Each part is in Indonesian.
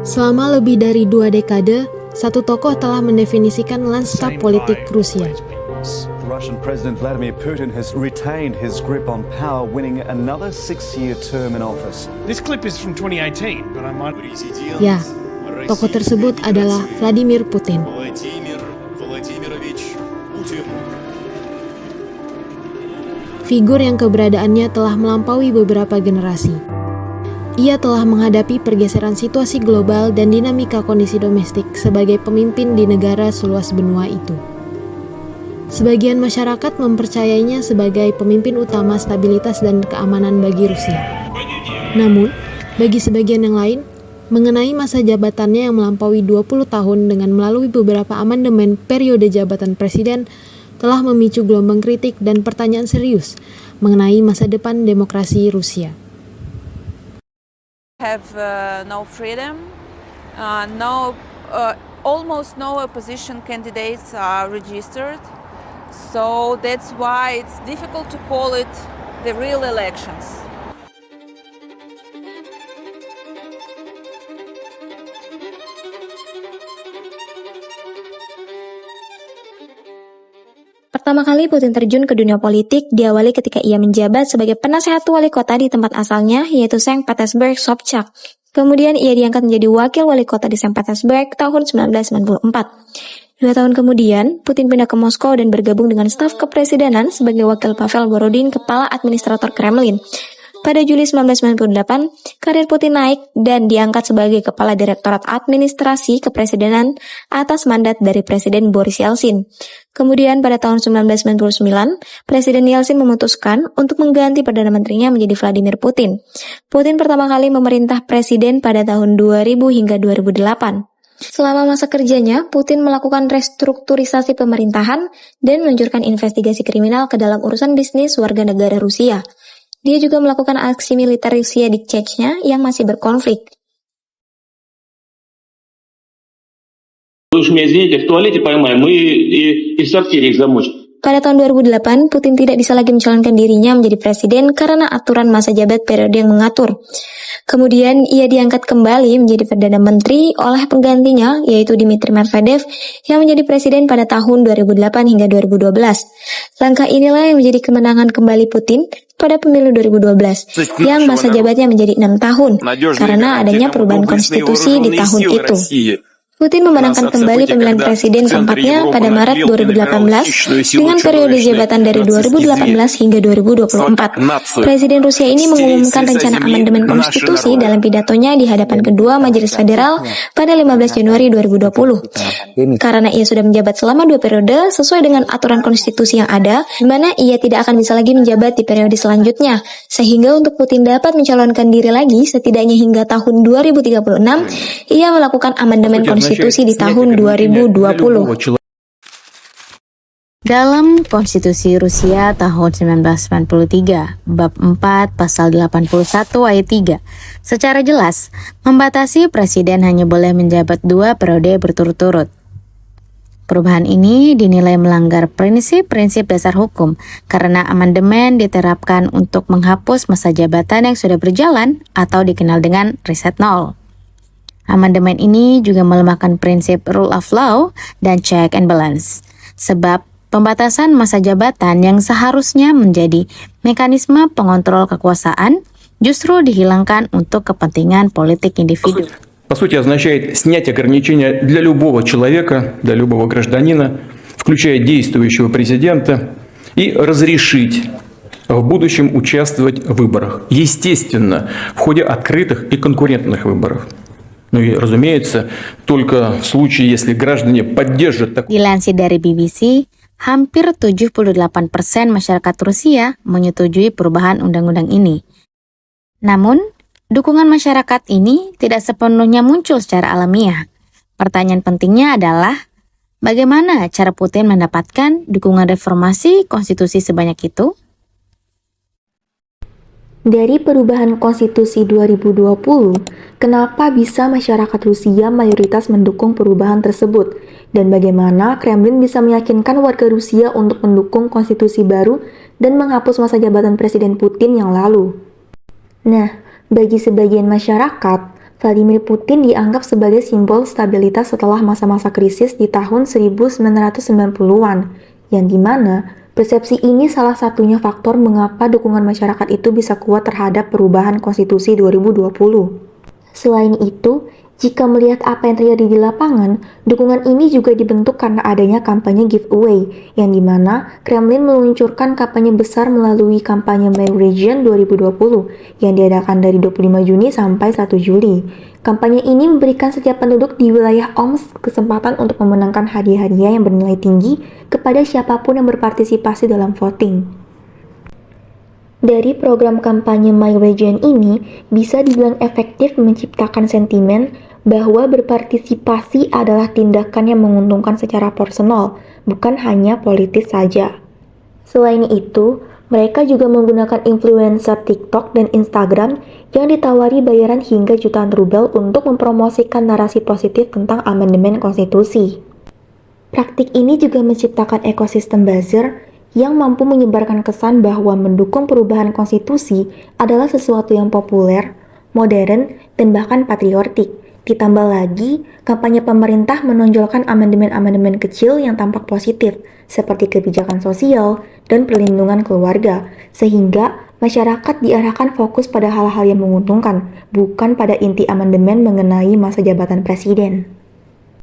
Selama lebih dari 2 dekade, satu tokoh telah mendefinisikan lanskap politik Rusia. The Russian President Vladimir Putin has retained his grip on power, winning another 6-year term in office. This clip is from 2018, but I might... Ya, tokoh tersebut adalah Vladimir Putin. Figur yang keberadaannya telah melampaui beberapa generasi. Ia telah menghadapi pergeseran situasi global dan dinamika kondisi domestik sebagai pemimpin di negara seluas benua itu. Sebagian masyarakat mempercayainya sebagai pemimpin utama stabilitas dan keamanan bagi Rusia. Namun, bagi sebagian yang lain, mengenai masa jabatannya yang melampaui 20 tahun dengan melalui beberapa amandemen periode jabatan presiden telah memicu gelombang kritik dan pertanyaan serius mengenai masa depan demokrasi Rusia. Have no freedom, almost no opposition candidates are registered, so that's why it's difficult to call it the real elections. Pertama kali Putin terjun ke dunia politik diawali ketika ia menjabat sebagai penasehat wali kota di tempat asalnya, yaitu Saint Petersburg, Sobchak. Kemudian ia diangkat menjadi wakil wali kota di Saint Petersburg tahun 1994. 2 tahun kemudian, Putin pindah ke Moskow dan bergabung dengan staf kepresidenan sebagai wakil Pavel Borodin, kepala administrator Kremlin. Pada Juli 1998, karir Putin naik dan diangkat sebagai Kepala Direktorat Administrasi Kepresidenan atas mandat dari Presiden Boris Yeltsin. Kemudian pada tahun 1999, Presiden Yeltsin memutuskan untuk mengganti Perdana Menterinya menjadi Vladimir Putin. Putin pertama kali memerintah presiden pada tahun 2000 hingga 2008. Selama masa kerjanya, Putin melakukan restrukturisasi pemerintahan dan meluncurkan investigasi kriminal ke dalam urusan bisnis warga negara Rusia. Dia juga melakukan aksi militer Rusia di Chechnya yang masih berkonflik. Pada tahun 2008, Putin tidak bisa lagi mencalonkan dirinya menjadi presiden karena aturan masa jabat periode yang mengatur. Kemudian ia diangkat kembali menjadi Perdana Menteri oleh penggantinya, yaitu Dmitry Medvedev, yang menjadi presiden pada tahun 2008 hingga 2012. Langkah inilah yang menjadi kemenangan kembali Putin pada pemilu 2012, yang masa jabatnya menjadi 6 tahun, karena adanya perubahan konstitusi di tahun itu. Putin memenangkan kembali pemilihan presiden keempatnya pada Maret 2018 dengan periode jabatan dari 2018 hingga 2024. Presiden Rusia ini mengumumkan rencana amandemen konstitusi dalam pidatonya di hadapan kedua Majelis Federal pada 15 Januari 2020. Karena ia sudah menjabat selama 2 periode sesuai dengan aturan konstitusi yang ada, di mana ia tidak akan bisa lagi menjabat di periode selanjutnya, sehingga untuk Putin dapat mencalonkan diri lagi setidaknya hingga tahun 2036, ia melakukan amandemen konstitusi di tahun 2020. Dalam Konstitusi Rusia tahun 1993, Bab 4 Pasal 81 ayat 3, secara jelas membatasi presiden hanya boleh menjabat 2 periode berturut-turut. Perubahan ini dinilai melanggar prinsip-prinsip dasar hukum karena amandemen diterapkan untuk menghapus masa jabatan yang sudah berjalan atau dikenal dengan reset nol. Amandemen ini juga melemahkan prinsip rule of law dan check and balance, sebab pembatasan masa jabatan yang seharusnya menjadi mekanisme pengontrol kekuasaan justru dihilangkan untuk kepentingan politik individu. По сути, означает снять ограничения для любого человека, для любого гражданина, включая действующего президента, и разрешить в будущем участвовать в выборах. Естественно, в ходе открытых и конкурентных выборов. Ну и, разумеется, только в случае, если граждане поддержат такой... Dilansir dari BBC, hampir 78% masyarakat Rusia menyetujui perubahan undang-undang ini. Namun, dukungan masyarakat ini tidak sepenuhnya muncul secara alamiah. Pertanyaan pentingnya adalah, bagaimana cara Putin mendapatkan dukungan reformasi konstitusi sebanyak itu? Dari perubahan konstitusi 2020, kenapa bisa masyarakat Rusia mayoritas mendukung perubahan tersebut? Dan bagaimana Kremlin bisa meyakinkan warga Rusia untuk mendukung konstitusi baru dan menghapus masa jabatan Presiden Putin yang lalu? Nah, bagi sebagian masyarakat, Vladimir Putin dianggap sebagai simbol stabilitas setelah masa-masa krisis di tahun 1990-an, yang dimana persepsi ini salah satunya faktor mengapa dukungan masyarakat itu bisa kuat terhadap perubahan konstitusi 2020. Selain itu, jika melihat apa yang terjadi di lapangan, dukungan ini juga dibentuk karena adanya kampanye giveaway, yang dimana Kremlin meluncurkan kampanye besar melalui kampanye My Region 2020 yang diadakan dari 25 Juni sampai 1 Juli. Kampanye ini memberikan setiap penduduk di wilayah Omsk kesempatan untuk memenangkan hadiah-hadiah yang bernilai tinggi kepada siapapun yang berpartisipasi dalam voting. Dari program kampanye My Region ini bisa dibilang efektif menciptakan sentimen bahwa berpartisipasi adalah tindakan yang menguntungkan secara personal, bukan hanya politis saja. Selain itu, mereka juga menggunakan influencer TikTok dan Instagram yang ditawari bayaran hingga jutaan rubel untuk mempromosikan narasi positif tentang amandemen konstitusi. Praktik ini juga menciptakan ekosistem buzzer yang mampu menyebarkan kesan bahwa mendukung perubahan konstitusi adalah sesuatu yang populer, modern, dan bahkan patriotik. Ditambah lagi, kampanye pemerintah menonjolkan amandemen-amandemen kecil yang tampak positif, seperti kebijakan sosial dan perlindungan keluarga, sehingga masyarakat diarahkan fokus pada hal-hal yang menguntungkan, bukan pada inti amandemen mengenai masa jabatan presiden.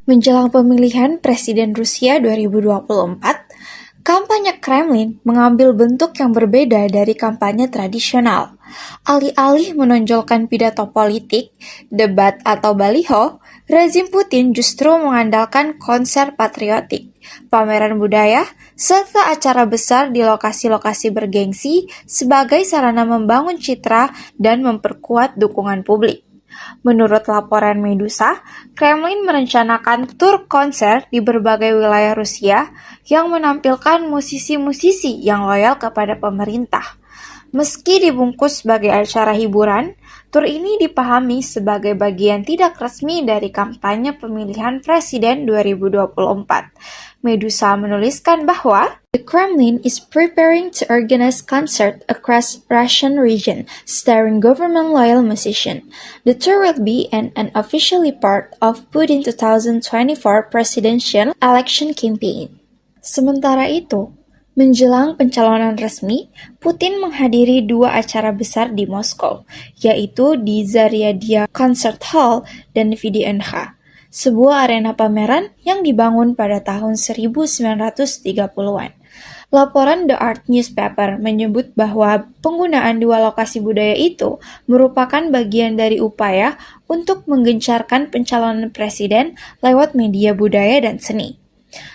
Menjelang pemilihan Presiden Rusia 2024, kampanye Kremlin mengambil bentuk yang berbeda dari kampanye tradisional. Alih-alih menonjolkan pidato politik, debat atau baliho, rezim Putin justru mengandalkan konser patriotik, pameran budaya, serta acara besar di lokasi-lokasi bergengsi sebagai sarana membangun citra dan memperkuat dukungan publik. Menurut laporan Medusa, Kremlin merencanakan tur konser di berbagai wilayah Rusia yang menampilkan musisi-musisi yang loyal kepada pemerintah. Meski dibungkus sebagai acara hiburan, tur ini dipahami sebagai bagian tidak resmi dari kampanye pemilihan presiden 2024. Medusa menuliskan bahwa the Kremlin is preparing to organize concert across Russian region starring government-loyal musicians. The tour will be an unofficially part of Putin 2024 presidential election campaign. Sementara itu, menjelang pencalonan resmi, Putin menghadiri dua acara besar di Moskow, yaitu di Zaryadya Concert Hall dan VDNH, sebuah arena pameran yang dibangun pada tahun 1930-an. Laporan The Art Newspaper menyebut bahwa penggunaan dua lokasi budaya itu merupakan bagian dari upaya untuk menggencarkan pencalonan presiden lewat media budaya dan seni.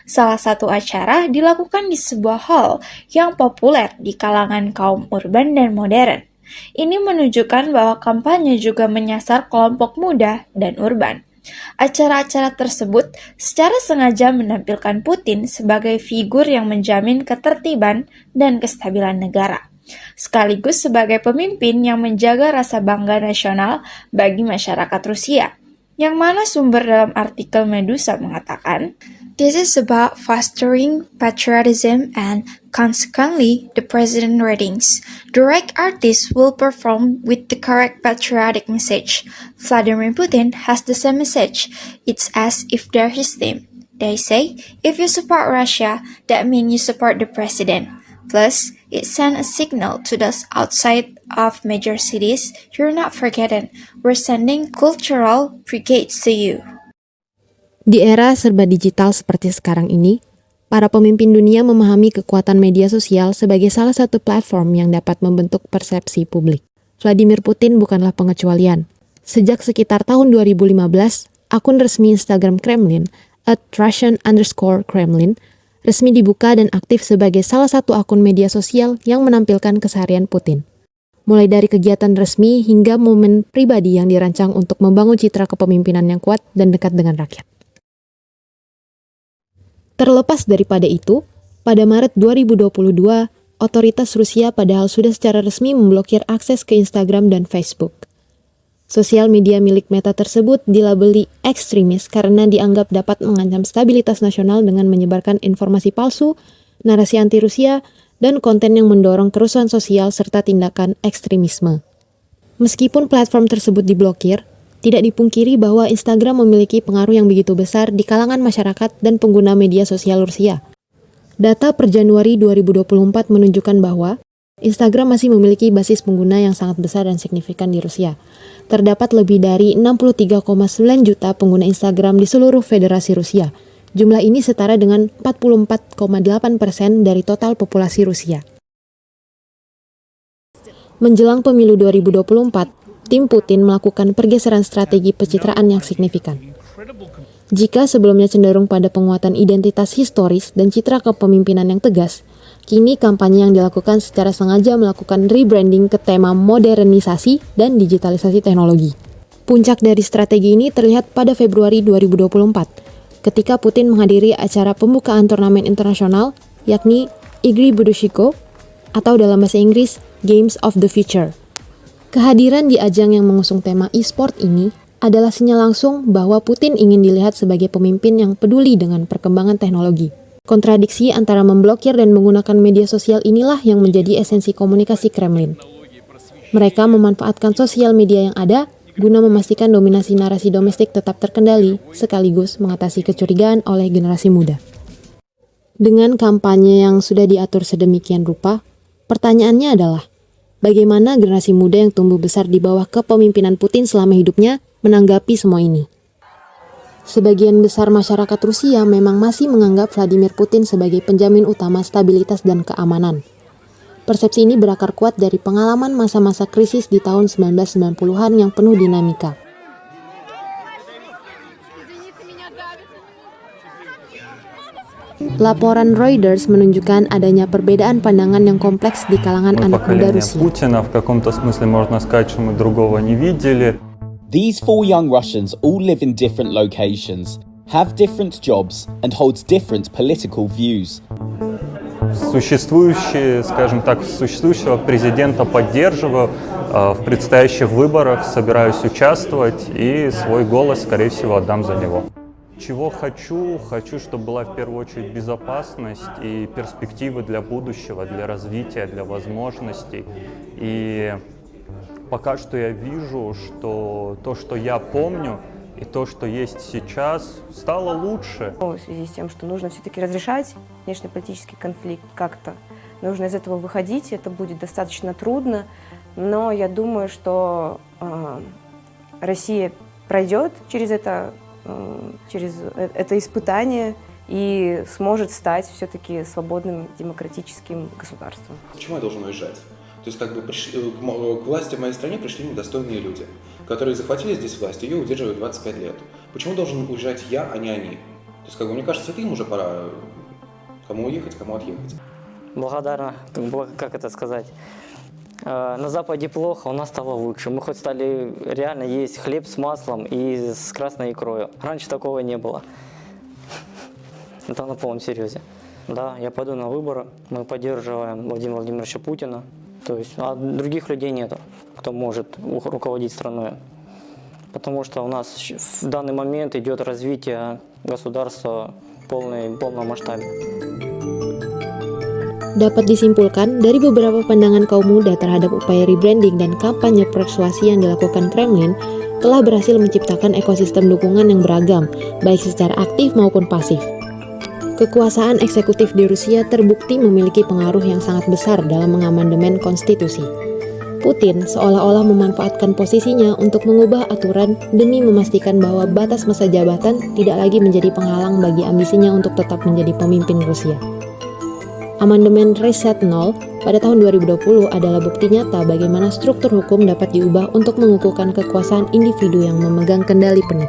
Salah satu acara dilakukan di sebuah hall yang populer di kalangan kaum urban dan modern. Ini menunjukkan bahwa kampanye juga menyasar kelompok muda dan urban. Acara-acara tersebut secara sengaja menampilkan Putin sebagai figur yang menjamin ketertiban dan kestabilan negara, sekaligus sebagai pemimpin yang menjaga rasa bangga nasional bagi masyarakat Rusia. Yang mana sumber dalam artikel Medusa mengatakan, "This is about fostering patriotism and consequently the president ratings. The right artist will perform with the correct patriotic message. Vladimir Putin has the same message. It's as if they're his team. They say, if you support Russia, that means you support the president. Plus, it sends a signal to those outside of major cities, you're not forgotten. We're sending cultural brigades to you." Di era serba digital seperti sekarang ini, para pemimpin dunia memahami kekuatan media sosial sebagai salah satu platform yang dapat membentuk persepsi publik. Vladimir Putin bukanlah pengecualian. Sejak sekitar tahun 2015, akun resmi Instagram Kremlin, @Russian_Kremlin, resmi dibuka dan aktif sebagai salah satu akun media sosial yang menampilkan keseharian Putin. Mulai dari kegiatan resmi hingga momen pribadi yang dirancang untuk membangun citra kepemimpinan yang kuat dan dekat dengan rakyat. Terlepas daripada itu, pada Maret 2022, otoritas Rusia padahal sudah secara resmi memblokir akses ke Instagram dan Facebook. Sosial media milik Meta tersebut dilabeli ekstremis karena dianggap dapat mengancam stabilitas nasional dengan menyebarkan informasi palsu, narasi anti-Rusia, dan konten yang mendorong kerusuhan sosial serta tindakan ekstremisme. Meskipun platform tersebut diblokir, Tidak dipungkiri bahwa Instagram memiliki pengaruh yang begitu besar di kalangan masyarakat dan pengguna media sosial Rusia. Data per Januari 2024 menunjukkan bahwa Instagram masih memiliki basis pengguna yang sangat besar dan signifikan di Rusia. Terdapat lebih dari 63,9 juta pengguna Instagram di seluruh Federasi Rusia. Jumlah ini setara dengan 44,8% dari total populasi Rusia. Menjelang pemilu 2024, tim Putin melakukan pergeseran strategi pencitraan yang signifikan. Jika sebelumnya cenderung pada penguatan identitas historis dan citra kepemimpinan yang tegas, kini kampanye yang dilakukan secara sengaja melakukan rebranding ke tema modernisasi dan digitalisasi teknologi. Puncak dari strategi ini terlihat pada Februari 2024, ketika Putin menghadiri acara pembukaan turnamen internasional, yakni Igry Budushiko, atau dalam bahasa Inggris, Games of the Future. Kehadiran di ajang yang mengusung tema e-sport ini adalah sinyal langsung bahwa Putin ingin dilihat sebagai pemimpin yang peduli dengan perkembangan teknologi. Kontradiksi antara memblokir dan menggunakan media sosial inilah yang menjadi esensi komunikasi Kremlin. Mereka memanfaatkan sosial media yang ada guna memastikan dominasi narasi domestik tetap terkendali, sekaligus mengatasi kecurigaan oleh generasi muda. Dengan kampanye yang sudah diatur sedemikian rupa, pertanyaannya adalah, bagaimana generasi muda yang tumbuh besar di bawah kepemimpinan Putin selama hidupnya menanggapi semua ini? Sebagian besar masyarakat Rusia memang masih menganggap Vladimir Putin sebagai penjamin utama stabilitas dan keamanan. Persepsi ini berakar kuat dari pengalaman masa-masa krisis di tahun 1990-an yang penuh dinamika. Laporan Reuters menunjukkan adanya perbedaan pandangan yang kompleks di kalangan anak muda Rusia. Путина в каком-то смысле можно сказать, что мы другого не видели. These four young Russians all live in different locations, have different jobs, and hold different political views. Существующего президента поддерживаю, в предстоящих выборах собираюсь участвовать и свой голос, скорее всего, отдам за него. Чего хочу? Хочу, чтобы была в первую очередь безопасность и перспективы для будущего, для развития, для возможностей. И пока что я вижу, что то, что я помню, и то, что есть сейчас, стало лучше. В связи с тем, что нужно все-таки разрешать внешнеполитический конфликт как-то, нужно из этого выходить, это будет достаточно трудно, но я думаю, что Россия пройдет через это испытание и сможет стать все-таки свободным демократическим государством. Почему я должен уезжать? То есть к власти в моей стране пришли недостойные люди, которые захватили здесь власть, ее удерживают 25 лет. Почему должен уезжать я, а не они? То есть мне кажется, это им уже пора, кому уехать, кому отъехать. Благодарна, как это сказать, на Западе плохо, у нас стало лучше. Мы хоть стали реально есть хлеб с маслом и с красной икрой. Раньше такого не было. Это на полном серьезе. Да, я пойду на выборы. Мы поддерживаем Владимира Владимировича Путина. То есть, а других людей нет, кто может руководить страной. Потому что у нас в данный момент идет развитие государства в полном масштабе. Dapat disimpulkan dari beberapa pandangan kaum muda terhadap upaya rebranding dan kampanye persuasi yang dilakukan Kremlin telah berhasil menciptakan ekosistem dukungan yang beragam, baik secara aktif maupun pasif. Kekuasaan eksekutif di Rusia terbukti memiliki pengaruh yang sangat besar dalam mengamandemen konstitusi. Putin seolah-olah memanfaatkan posisinya untuk mengubah aturan demi memastikan bahwa batas masa jabatan tidak lagi menjadi penghalang bagi ambisinya untuk tetap menjadi pemimpin Rusia. Amandemen Reset 0 pada tahun 2020 adalah bukti nyata bagaimana struktur hukum dapat diubah untuk mengukuhkan kekuasaan individu yang memegang kendali penuh.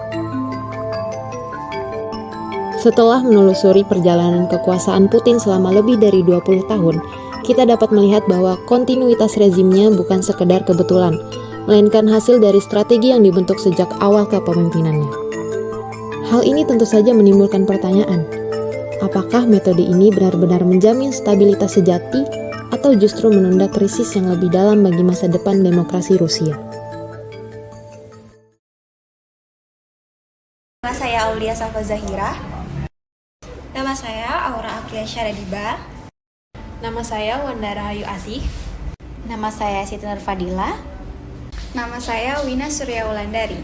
Setelah menelusuri perjalanan kekuasaan Putin selama lebih dari 20 tahun, kita dapat melihat bahwa kontinuitas rezimnya bukan sekedar kebetulan, melainkan hasil dari strategi yang dibentuk sejak awal kepemimpinannya. Hal ini tentu saja menimbulkan pertanyaan, apakah metode ini benar-benar menjamin stabilitas sejati atau justru menunda krisis yang lebih dalam bagi masa depan demokrasi Rusia? Nama saya Aulia Safa Zahira. Nama saya Aura Apriansyah Radiba. Nama saya Wanda Rahayu Asih. Nama saya Siti Nur Fadila. Nama saya Wina Surya Wulandari.